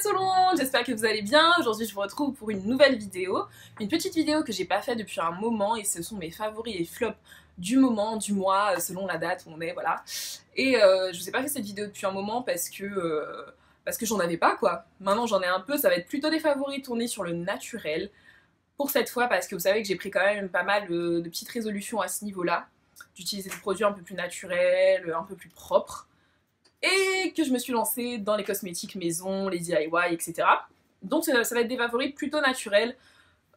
Tout le monde, j'espère que vous allez bien. Aujourd'hui je vous retrouve pour une nouvelle vidéo. Une petite vidéo que j'ai pas fait depuis un moment et ce sont mes favoris et flops du moment, du mois, selon la date où on est, voilà. Et je vous ai pas fait cette vidéo depuis un moment parce que j'en avais pas quoi. Maintenant j'en ai un peu, ça va être plutôt des favoris tournés sur le naturel. Pour cette fois parce que vous savez que j'ai pris quand même pas mal de petites résolutions à ce niveau-là. D'utiliser des produits un peu plus naturels, un peu plus propres et que je me suis lancée dans les cosmétiques maison, les DIY, etc. Donc ça va être des favoris plutôt naturels,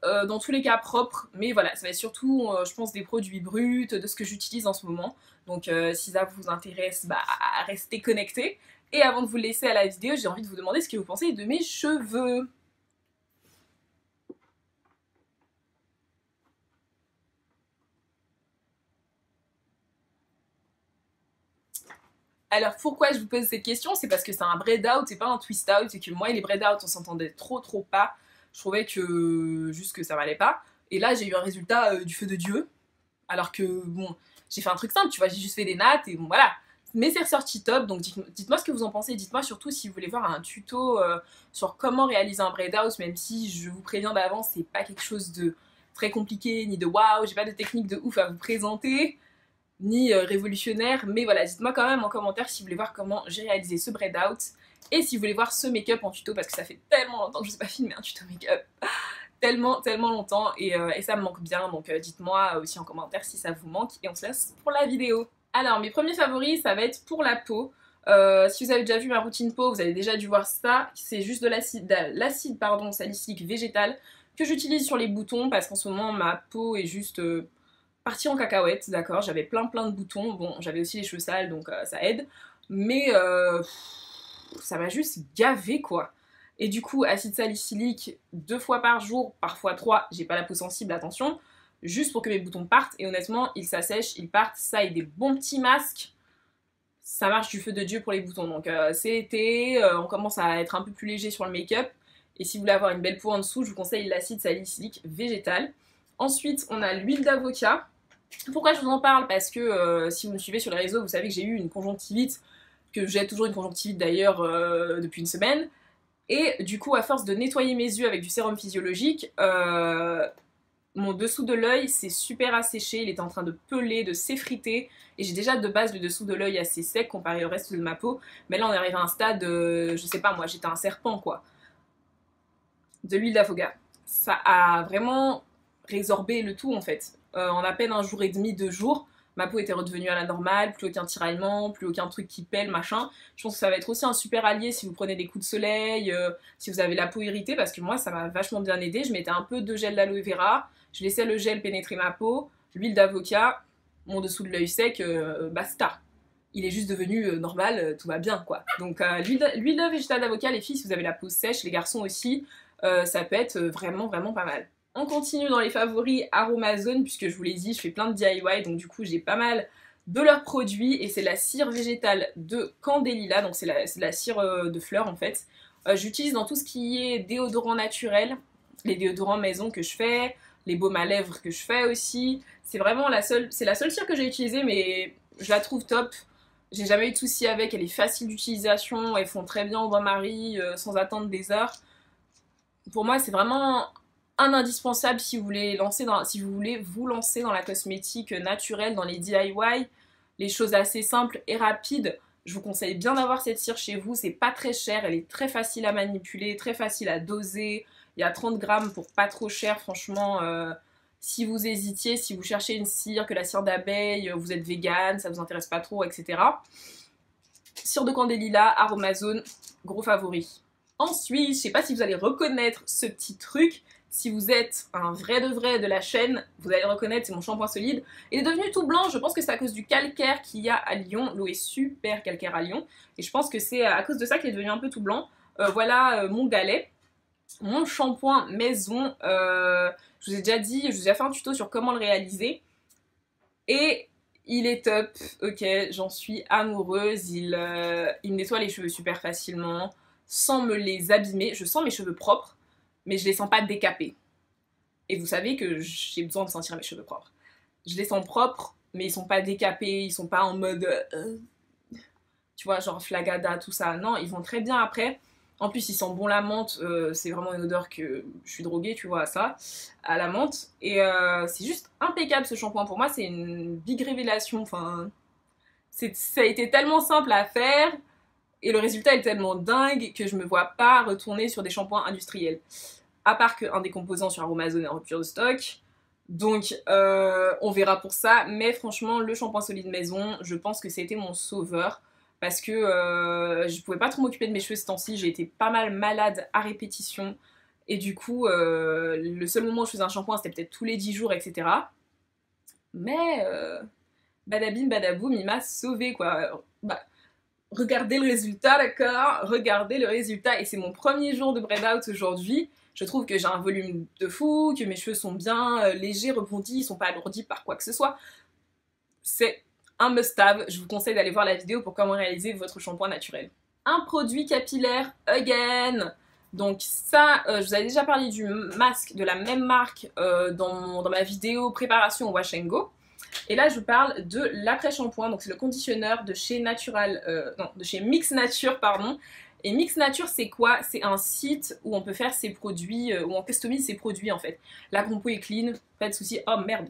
dans tous les cas propres, mais voilà, ça va être surtout, je pense, des produits bruts, de ce que j'utilise en ce moment. Donc si ça vous intéresse, bah restez connectés. Et avant de vous laisser à la vidéo, j'ai envie de vous demander ce que vous pensez de mes cheveux. Alors pourquoi je vous pose cette question? C'est parce que c'est un braid out, c'est pas un twist out, et que moi et les braid out on s'entendait trop pas. Je trouvais que juste que ça m'allait pas. Et là j'ai eu un résultat du feu de Dieu. Alors que bon, j'ai fait un truc simple, tu vois, j'ai juste fait des nattes et bon voilà. Mais c'est ressorti top, donc dites-moi ce que vous en pensez. Dites-moi surtout si vous voulez voir un tuto sur comment réaliser un braid out, même si je vous préviens d'avance, c'est pas quelque chose de très compliqué, ni de waouh, j'ai pas de technique de ouf à vous présenter ni révolutionnaire, mais voilà, dites-moi quand même en commentaire si vous voulez voir comment j'ai réalisé ce braid out et si vous voulez voir ce make-up en tuto parce que ça fait tellement longtemps que je ne sais pas filmer un tuto make-up, tellement longtemps et ça me manque bien, donc dites-moi aussi en commentaire si ça vous manque et on se laisse pour la vidéo. Alors mes premiers favoris ça va être pour la peau. Si vous avez déjà vu ma routine peau, vous avez déjà dû voir ça, c'est juste de l'acide salicylique végétal que j'utilise sur les boutons parce qu'en ce moment ma peau est juste partie en cacahuète, d'accord, j'avais plein de boutons, bon j'avais aussi les cheveux sales donc ça aide, mais ça m'a juste gavé quoi. Et du coup acide salicylique 2 fois par jour, parfois 3, j'ai pas la peau sensible, attention, juste pour que mes boutons partent, et honnêtement ils s'assèchent, ils partent, ça et des bons petits masques, ça marche du feu de Dieu pour les boutons. Donc c'est été, on commence à être un peu plus léger sur le make-up, et si vous voulez avoir une belle peau en dessous, je vous conseille l'acide salicylique végétal. Ensuite on a l'huile d'avocat. Pourquoi je vous en parle? Parce que si vous me suivez sur les réseaux, vous savez que j'ai eu une conjonctivite, que j'ai toujours une conjonctivite d'ailleurs depuis une semaine. Et du coup, à force de nettoyer mes yeux avec du sérum physiologique, mon dessous de l'œil s'est super asséché, il était en train de peler, de s'effriter. Et j'ai déjà de base le dessous de l'œil assez sec comparé au reste de ma peau. Mais là, on est arrivé à un stade, je sais pas moi, j'étais un serpent quoi. De l'huile d'avocat. Ça a vraiment résorbé le tout en fait. En à peine un jour et demi, 2 jours, ma peau était redevenue à la normale, plus aucun tiraillement, plus aucun truc qui pèle, machin. Je pense que ça va être aussi un super allié si vous prenez des coups de soleil, si vous avez la peau irritée, parce que moi ça m'a vachement bien aidé. Je mettais un peu de gel d'aloe vera, je laissais le gel pénétrer ma peau, l'huile d'avocat, mon dessous de l'œil sec, basta. Il est juste devenu normal, tout va bien quoi. Donc l'huile végétale d'avocat, les filles, si vous avez la peau sèche, les garçons aussi, ça peut être vraiment pas mal. On continue dans les favoris Aromazone, puisque je vous l'ai dit, je fais plein de DIY, donc du coup j'ai pas mal de leurs produits, et c'est la cire végétale de Candélila, donc c'est la cire de fleurs en fait. J'utilise dans tout ce qui est déodorant naturel, les déodorants maison que je fais, les baumes à lèvres que je fais aussi. C'est vraiment c'est la seule cire que j'ai utilisée, mais je la trouve top. J'ai jamais eu de soucis avec, elle est facile d'utilisation, elles font très bien au bain-marie, sans attendre des heures. Pour moi, c'est vraiment un indispensable si vous voulez vous lancer dans la cosmétique naturelle, dans les DIY, les choses assez simples et rapides. Je vous conseille bien d'avoir cette cire chez vous, c'est pas très cher, elle est très facile à manipuler, très facile à doser. Il y a 30 grammes pour pas trop cher, franchement. Si vous hésitiez, si vous cherchez une cire, que la cire d'abeille, vous êtes vegan, ça vous intéresse pas trop, etc. Cire de Candélila, Aromazone, gros favori. Ensuite, je sais pas si vous allez reconnaître ce petit truc. Si vous êtes un vrai de vrai de la chaîne, vous allez le reconnaître, c'est mon shampoing solide. Il est devenu tout blanc, je pense que c'est à cause du calcaire qu'il y a à Lyon. L'eau est super calcaire à Lyon. Et je pense que c'est à cause de ça qu'il est devenu un peu tout blanc. Voilà mon galet. Mon shampoing maison. Je vous ai déjà dit, je vous ai déjà fait un tuto sur comment le réaliser. Et il est top, ok, j'en suis amoureuse. Il me nettoie les cheveux super facilement, sans me les abîmer. Je sens mes cheveux propres, mais je les sens pas décapés. Et vous savez que j'ai besoin de sentir mes cheveux propres. Je les sens propres, mais ils sont pas décapés, ils sont pas en mode... tu vois, genre flagada, tout ça. Non, ils vont très bien après. En plus, il sent bon la menthe, c'est vraiment une odeur que je suis droguée, tu vois, à ça, à la menthe. Et c'est juste impeccable ce shampoing. Pour moi, c'est une big révélation. Enfin, ça a été tellement simple à faire et le résultat est tellement dingue que je me vois pas retourner sur des shampoings industriels. À part qu'un des composants sur Aromazone est en rupture de stock. Donc, on verra pour ça. Mais franchement, le shampoing solide maison, je pense que c'était mon sauveur. Parce que je pouvais pas trop m'occuper de mes cheveux ce temps-ci. J'ai été pas mal malade à répétition. Et du coup, le seul moment où je faisais un shampoing, c'était peut-être tous les 10 jours, etc. Mais badabim, badaboum, il m'a sauvé quoi. Bah, regardez le résultat, d'accord? Regardez le résultat. Et c'est mon premier jour de braid out aujourd'hui. Je trouve que j'ai un volume de fou, que mes cheveux sont bien légers, rebondis, ils sont pas alourdis par quoi que ce soit. C'est un must-have. Je vous conseille d'aller voir la vidéo pour comment réaliser votre shampoing naturel. Un produit capillaire again. Donc ça, je vous avais déjà parlé du masque de la même marque dans ma vidéo préparation au Wash and Go. Et là, je vous parle de l'après-shampoing. Donc c'est le conditionneur de chez de chez Mix Nature, pardon. Et Mix Nature, c'est quoi? C'est un site où on peut faire ses produits, où on customise ses produits en fait. La compo est clean, pas de soucis. Oh merde.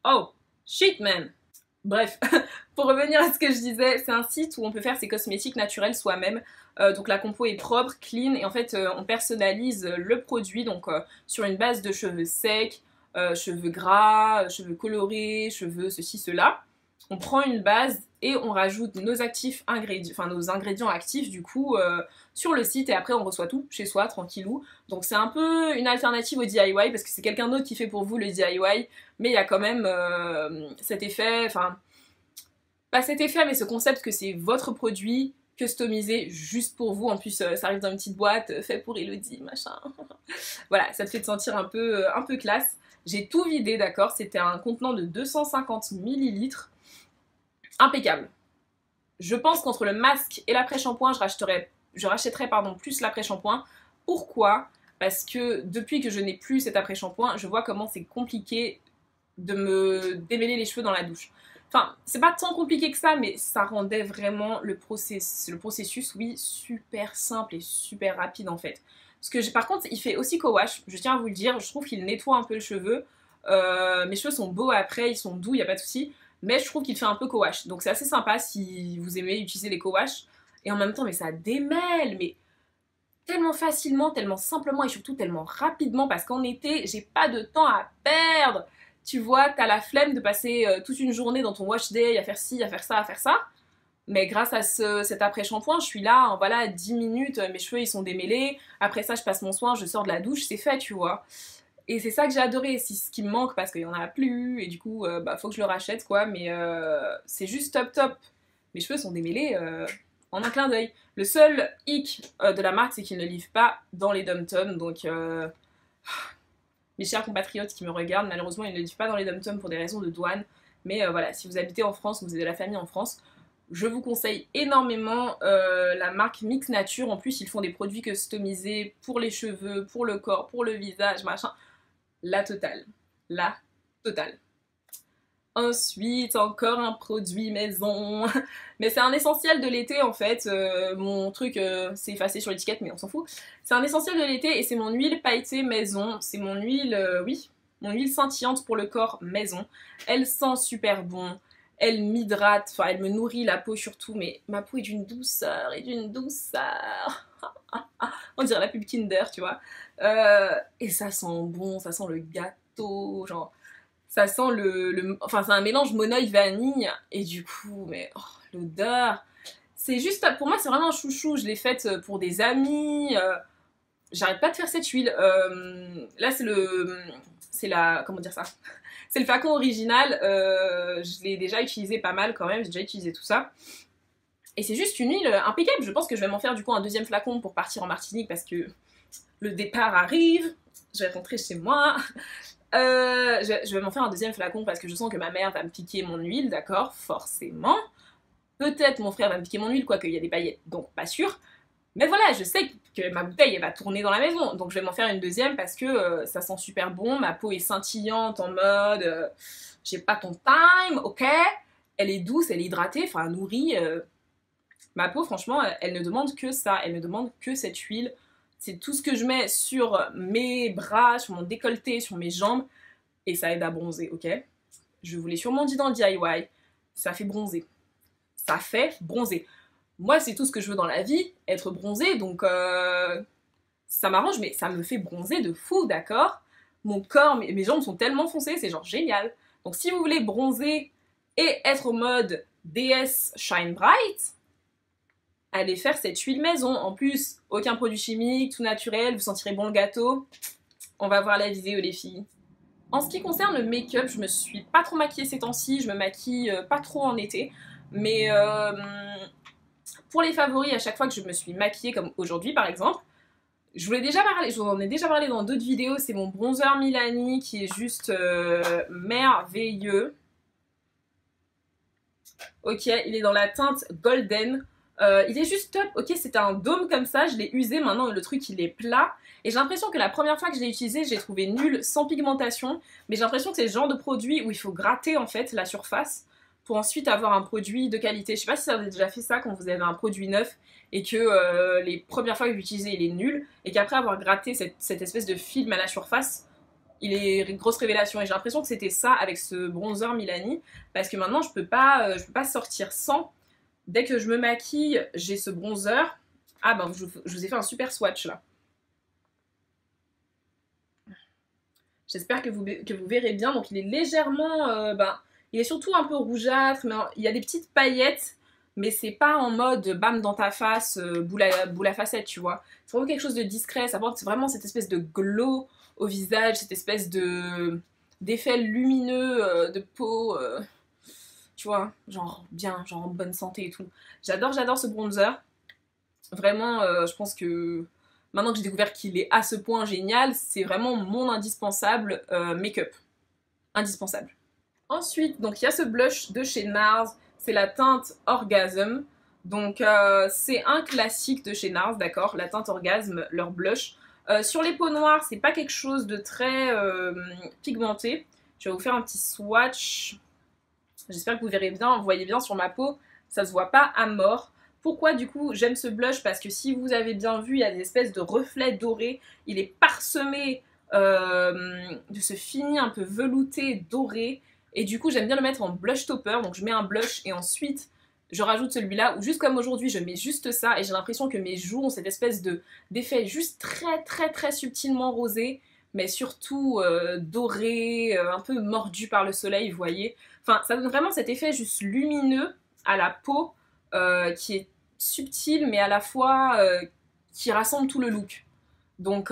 Oh, shit man. Bref, pour revenir à ce que je disais, c'est un site où on peut faire ses cosmétiques naturels soi-même. Donc la compo est propre, clean, et en fait on personnalise le produit donc sur une base de cheveux secs, cheveux gras, cheveux colorés, cheveux ceci, cela. On prend une base et on rajoute nos nos ingrédients actifs du coup sur le site et après on reçoit tout chez soi tranquillou. Donc c'est un peu une alternative au DIY parce que c'est quelqu'un d'autre qui fait pour vous le DIY, mais il y a quand même cet effet, enfin pas cet effet mais ce concept que c'est votre produit customisé juste pour vous. En plus ça arrive dans une petite boîte fait pour Elodie machin. Voilà, ça te fait te sentir un peu classe. J'ai tout vidé, d'accord, c'était un contenant de 250 millilitres. Impeccable. Je pense qu'entre le masque et l'après-shampoing, je rachèterais plus l'après-shampoing. Pourquoi? Parce que depuis que je n'ai plus cet après-shampoing, je vois comment c'est compliqué de me démêler les cheveux dans la douche. Enfin, c'est pas tant compliqué que ça, mais ça rendait vraiment le processus, oui, super simple et super rapide en fait. Parce que par contre, il fait aussi co-wash, je tiens à vous le dire, je trouve qu'il nettoie un peu le cheveu. Mes cheveux sont beaux après, ils sont doux, il n'y a pas de souci. Mais je trouve qu'il fait un peu co-wash. Donc c'est assez sympa si vous aimez utiliser les co-wash. Et en même temps, mais ça démêle, mais tellement facilement, tellement simplement et surtout tellement rapidement. Parce qu'en été, j'ai pas de temps à perdre. Tu vois, t'as la flemme de passer toute une journée dans ton wash day à faire ci, à faire ça, à faire ça. Mais grâce à cet après-shampoing, je suis là, en voilà, 10 minutes, mes cheveux ils sont démêlés. Après ça, je passe mon soin, je sors de la douche, c'est fait, tu vois. Et c'est ça que j'ai adoré, c'est ce qui me manque parce qu'il y en a plus et du coup bah faut que je le rachète quoi, mais c'est juste top top. Mes cheveux sont démêlés en un clin d'œil. Le seul hic de la marque c'est qu'ils ne livrent pas dans les dom-toms, donc mes chers compatriotes qui me regardent, malheureusement ils ne livrent pas dans les dom-toms pour des raisons de douane, mais voilà, si vous habitez en France, vous avez de la famille en France, je vous conseille énormément la marque Mix Nature. En plus ils font des produits customisés pour les cheveux, pour le corps, pour le visage, machin. La totale. La totale. Ensuite, encore un produit maison. Mais c'est un essentiel de l'été en fait. Mon truc c'est effacé sur l'étiquette mais on s'en fout. C'est un essentiel de l'été et c'est mon huile pailletée maison. C'est mon huile, oui, mon huile scintillante pour le corps maison. Elle sent super bon. Elle m'hydrate, enfin elle me nourrit la peau surtout. Mais ma peau est d'une douceur et d'une douceur. On dirait la pub Kinder, tu vois. Et ça sent bon, ça sent le gâteau, genre, ça sent enfin, c'est un mélange monoeil-vanille, et du coup, mais oh, l'odeur, c'est juste, pour moi, c'est vraiment un chouchou. Je l'ai faite pour des amis, j'arrête pas de faire cette huile. Là, comment dire ça? C'est le flacon original, je l'ai déjà utilisé pas mal quand même, j'ai déjà utilisé tout ça. Et c'est juste une huile impeccable. Je pense que je vais m'en faire du coup un deuxième flacon pour partir en Martinique parce que le départ arrive. Je vais rentrer chez moi. Je vais m'en faire un deuxième flacon parce que je sens que ma mère va me piquer mon huile, d'accord? Forcément. Peut-être mon frère va me piquer mon huile, quoique il y a des paillettes, donc pas sûr. Mais voilà, je sais que ma bouteille elle va tourner dans la maison. Donc je vais m'en faire une deuxième parce que ça sent super bon. Ma peau est scintillante en mode j'ai pas ton time, ok? Elle est douce, elle est hydratée, enfin nourrie. Ma peau, franchement, elle ne demande que ça, elle ne demande que cette huile. C'est tout ce que je mets sur mes bras, sur mon décolleté, sur mes jambes, et ça aide à bronzer, ok? Je vous l'ai sûrement dit dans le DIY, ça fait bronzer. Ça fait bronzer. Moi, c'est tout ce que je veux dans la vie, être bronzée, donc ça m'arrange, mais ça me fait bronzer de fou, d'accord? Mon corps, mes jambes sont tellement foncées, c'est genre génial. Donc si vous voulez bronzer et être au mode déesse Shine Bright, allez faire cette huile maison. En plus, aucun produit chimique, tout naturel, vous sentirez bon le gâteau. On va voir la vidéo les filles. En ce qui concerne le make-up, je me suis pas trop maquillée ces temps-ci, je me maquille pas trop en été, mais pour les favoris, à chaque fois que je me suis maquillée, comme aujourd'hui par exemple, je vous en ai déjà parlé dans d'autres vidéos, c'est mon bronzer Milani qui est juste merveilleux. Ok, il est dans la teinte Golden. Il est juste top. Ok, c'était un dôme comme ça, je l'ai usé, maintenant le truc il est plat. Et j'ai l'impression que la première fois que je l'ai utilisé, j'ai trouvé nul, sans pigmentation. Mais j'ai l'impression que c'est le genre de produit où il faut gratter en fait la surface pour ensuite avoir un produit de qualité. Je sais pas si vous avez déjà fait ça quand vous avez un produit neuf et que les premières fois que vous l'utilisez il est nul et qu'après avoir gratté cette espèce de film à la surface, il est grosse révélation. Et j'ai l'impression que c'était ça avec ce bronzer Milani parce que maintenant je peux pas sortir sans. Dès que je me maquille, j'ai ce bronzer. Ah ben je vous ai fait un super swatch là. J'espère que vous verrez bien. Donc il est légèrement... il est surtout un peu rougeâtre, mais il y a des petites paillettes, mais c'est pas en mode bam dans ta face, boule à facette, tu vois. C'est vraiment quelque chose de discret, ça apporte vraiment cette espèce de glow au visage, cette espèce d'effet lumineux de peau, tu vois, genre bien, genre en bonne santé et tout. J'adore ce bronzer. Vraiment, je pense que maintenant que j'ai découvert qu'il est à ce point génial, c'est vraiment mon indispensable make-up. Indispensable. Ensuite, donc il y a ce blush de chez NARS, c'est la teinte Orgasm. Donc c'est un classique de chez NARS, d'accord, la teinte Orgasm, leur blush. Sur les peaux noires, c'est pas quelque chose de très pigmenté. Je vais vous faire un petit swatch. J'espère que vous verrez bien, vous voyez bien sur ma peau, ça se voit pas à mort. Pourquoi du coup j'aime ce blush? Parce que si vous avez bien vu, il y a des espèces de reflets dorés. Il est parsemé de ce fini un peu velouté doré. Et du coup j'aime bien le mettre en blush topper. Donc je mets un blush et ensuite je rajoute celui-là. Ou juste comme aujourd'hui je mets juste ça. Et j'ai l'impression que mes joues ont cette espèce d'effet juste très subtilement rosé. Mais surtout doré, un peu mordu par le soleil, vous voyez. Enfin ça donne vraiment cet effet juste lumineux à la peau qui est subtil mais à la fois qui rassemble tout le look. Donc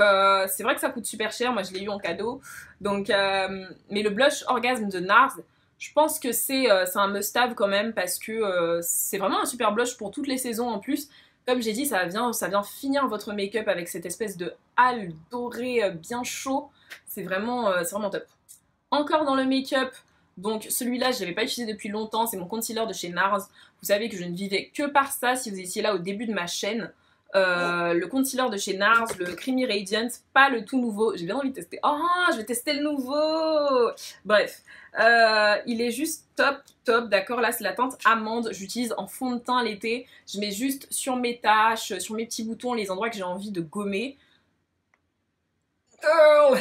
c'est vrai que ça coûte super cher, moi je l'ai eu en cadeau. Donc, mais le blush Orgasm de NARS, je pense que c'est un must-have quand même parce que c'est vraiment un super blush pour toutes les saisons en plus. Comme j'ai dit, ça vient finir votre make-up avec cette espèce de hâle doré bien chaud. C'est vraiment top. Encore dans le make-up, donc celui-là je ne l'avais pas utilisé depuis longtemps, c'est mon concealer de chez NARS. Vous savez que je ne vivais que par ça si vous étiez là au début de ma chaîne. Le concealer de chez NARS, le Creamy Radiant, pas le tout nouveau. J'ai bien envie de tester. Oh, je vais tester le nouveau. Bref, il est juste top, d'accord. Là, c'est la teinte amande. J'utilise en fond de teint l'été. Je mets juste sur mes taches, sur mes petits boutons, les endroits que j'ai envie de gommer. Oh,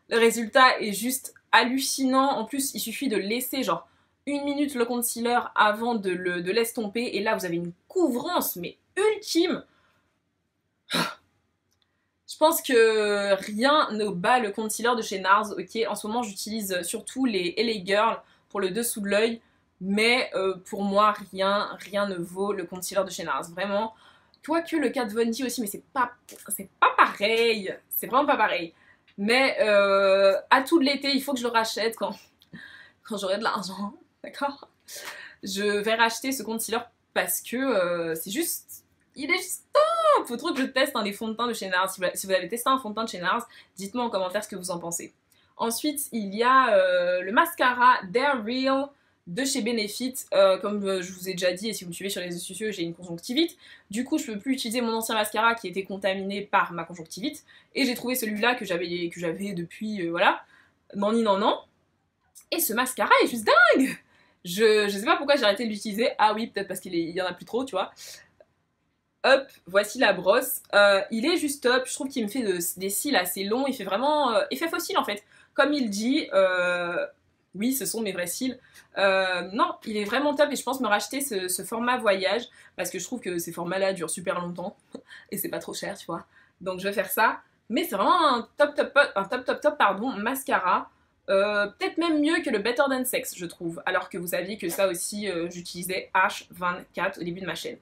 le résultat est juste hallucinant. En plus, il suffit de laisser genre 1 minute le concealer avant de l'estomper. Et là, vous avez une couvrance, mais ultime. Je pense que rien ne bat le concealer de chez NARS, ok. En ce moment, j'utilise surtout les LA Girl pour le dessous de l'œil, mais pour moi, rien ne vaut le concealer de chez NARS, vraiment. Quoique le Kat Von D aussi, mais c'est pas pareil, c'est vraiment pas pareil. Mais à tout de l'été, il faut que je le rachète quand j'aurai de l'argent, d'accord. Je vais racheter ce concealer parce que c'est juste... Il est juste top. Faut trop que je teste les fonds de teint de chez NARS. Si vous avez testé un fond de teint de chez NARS, dites-moi en commentaire ce que vous en pensez. Ensuite, il y a le mascara Dare Real de chez Benefit. Comme je vous ai déjà dit, et si vous me suivez sur les réseaux sociaux, j'ai une conjonctivite. Du coup, je peux plus utiliser mon ancien mascara qui était contaminé par ma conjonctivite. Et j'ai trouvé celui-là que j'avais depuis, voilà. Non. Et ce mascara est juste dingue. Je sais pas pourquoi j'ai arrêté de l'utiliser. Ah oui, peut-être parce qu'il y en a plus trop, tu vois. hop, voici la brosse. Il est juste top, je trouve qu'il me fait des cils assez longs, il fait vraiment effet fossile en fait. Comme il dit, oui ce sont mes vrais cils. Non, il est vraiment top et je pense me racheter ce format voyage parce que je trouve que ces formats-là durent super longtemps et c'est pas trop cher, tu vois. Donc je vais faire ça. Mais c'est vraiment un top pardon, mascara. Peut-être même mieux que le Better Than Sex, je trouve. Alors que vous saviez que ça aussi, j'utilisais H24 au début de ma chaîne.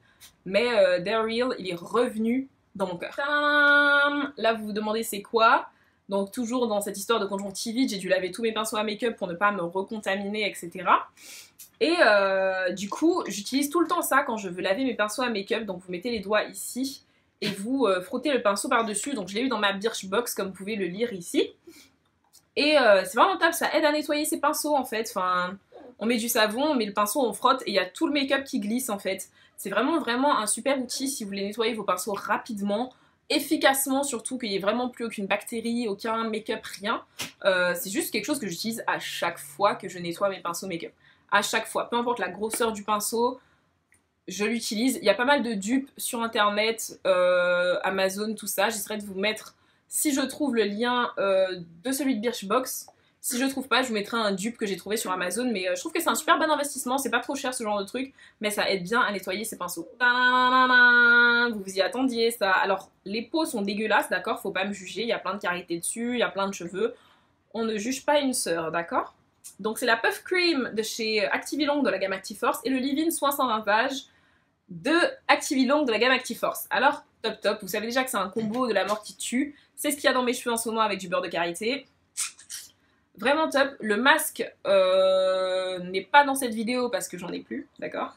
Mais They're Real, il est revenu dans mon cœur. Tadam! Là, vous vous demandez c'est quoi? Donc toujours dans cette histoire de conjonctivite, j'ai dû laver tous mes pinceaux à make-up pour ne pas me recontaminer, etc. Et du coup, j'utilise tout le temps ça quand je veux laver mes pinceaux à make-up. Donc vous mettez les doigts ici et vous frottez le pinceau par-dessus. Donc je l'ai eu dans ma Birchbox, comme vous pouvez le lire ici. Et c'est vraiment top, ça aide à nettoyer ses pinceaux en fait. Enfin, on met du savon, on met le pinceau, on frotte et il y a tout le make-up qui glisse en fait. C'est vraiment un super outil si vous voulez nettoyer vos pinceaux rapidement, efficacement, surtout qu'il n'y ait vraiment plus aucune bactérie, aucun make-up, rien. C'est juste quelque chose que j'utilise à chaque fois que je nettoie mes pinceaux make-up. À chaque fois, peu importe la grosseur du pinceau, je l'utilise. Il y a pas mal de dupes sur internet, Amazon, tout ça. J'essaierai de vous mettre, si je trouve le lien de celui de Birchbox. Si je trouve pas, je vous mettrai un dupe que j'ai trouvé sur Amazon. Mais je trouve que c'est un super bon investissement. C'est pas trop cher ce genre de truc. Mais ça aide bien à nettoyer ses pinceaux. Vous vous y attendiez ça. Alors, les peaux sont dégueulasses, d'accord? Faut pas me juger. Il y a plein de carités dessus. Il y a plein de cheveux. On ne juge pas une sœur, d'accord? Donc c'est la Puff Cream de chez Activilong de la gamme Actiforce. Et le Leave-In Soin sans rinçage de Activilong de la gamme Actiforce. Alors, top. Vous savez déjà que c'est un combo de la mort qui tue. C'est ce qu'il y a dans mes cheveux en ce moment avec du beurre de karité. Vraiment top. Le masque n'est pas dans cette vidéo parce que j'en ai plus, d'accord?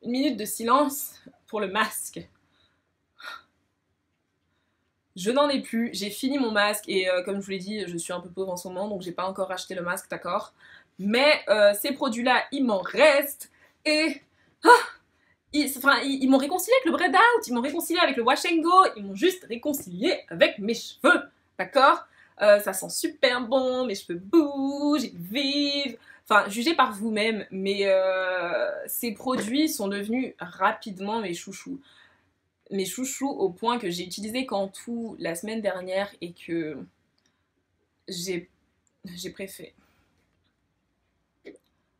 Une minute de silence pour le masque. Je n'en ai plus, j'ai fini mon masque et comme je vous l'ai dit, je suis un peu pauvre en ce moment donc j'ai pas encore acheté le masque, d'accord? Mais ces produits-là, il m'en reste et... Ils m'ont réconcilié avec le Braid Out, ils m'ont réconcilié avec le Wash and Go, ils m'ont juste réconcilié avec mes cheveux, d'accord? Ça sent super bon, mes cheveux bougent, ils vivent. Enfin, jugez par vous-même, mais ces produits sont devenus rapidement mes chouchous. Mes chouchous au point que j'ai utilisé Cantu la semaine dernière et que j'ai préféré.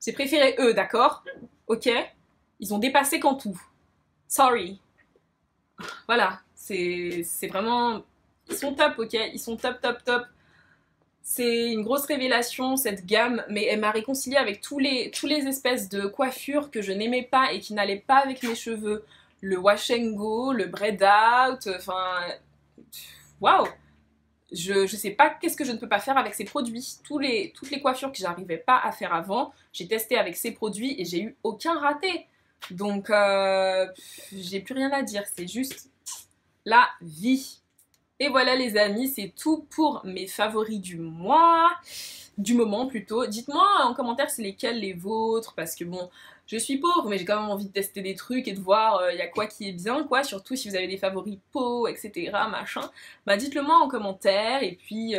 J'ai préféré eux, d'accord? Ok? Ils ont dépassé Cantu. Sorry. Voilà, c'est vraiment... Ils sont top, ok? Ils sont top. C'est une grosse révélation, cette gamme, mais elle m'a réconciliée avec tous les espèces de coiffures que je n'aimais pas et qui n'allaient pas avec mes cheveux. Le Wash and Go, le Braid Out, enfin... Waouh! Je sais pas qu'est-ce que je ne peux pas faire avec ces produits. Toutes les coiffures que j'arrivais pas à faire avant, j'ai testé avec ces produits et j'ai eu aucun raté. Donc, j'ai plus rien à dire, c'est juste la vie. Et voilà les amis, c'est tout pour mes favoris du mois, du moment plutôt. Dites-moi en commentaire c'est lesquels les vôtres, parce que bon, je suis pauvre, mais j'ai quand même envie de tester des trucs et de voir il y a quoi qui est bien, quoi. Surtout si vous avez des favoris peau, etc. machin. Bah dites-le moi en commentaire, et puis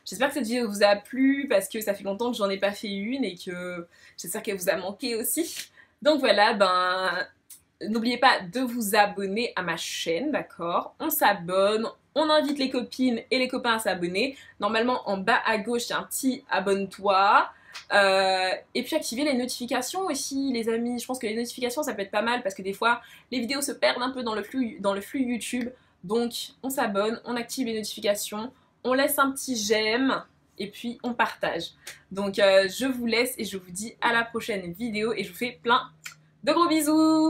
j'espère que cette vidéo vous a plu, parce que ça fait longtemps que j'en ai pas fait une, et que j'espère qu'elle vous a manqué aussi. Donc voilà, ben... N'oubliez pas de vous abonner à ma chaîne, d'accord? On s'abonne, on invite les copines et les copains à s'abonner. Normalement, en bas à gauche, il y a un petit abonne-toi. Et puis activez les notifications aussi, les amis. Je pense que les notifications, ça peut être pas mal parce que des fois, les vidéos se perdent un peu dans le flux YouTube. Donc, on s'abonne, on active les notifications, on laisse un petit j'aime et puis on partage. Donc, je vous laisse et je vous dis à la prochaine vidéo et je vous fais plein de gros bisous!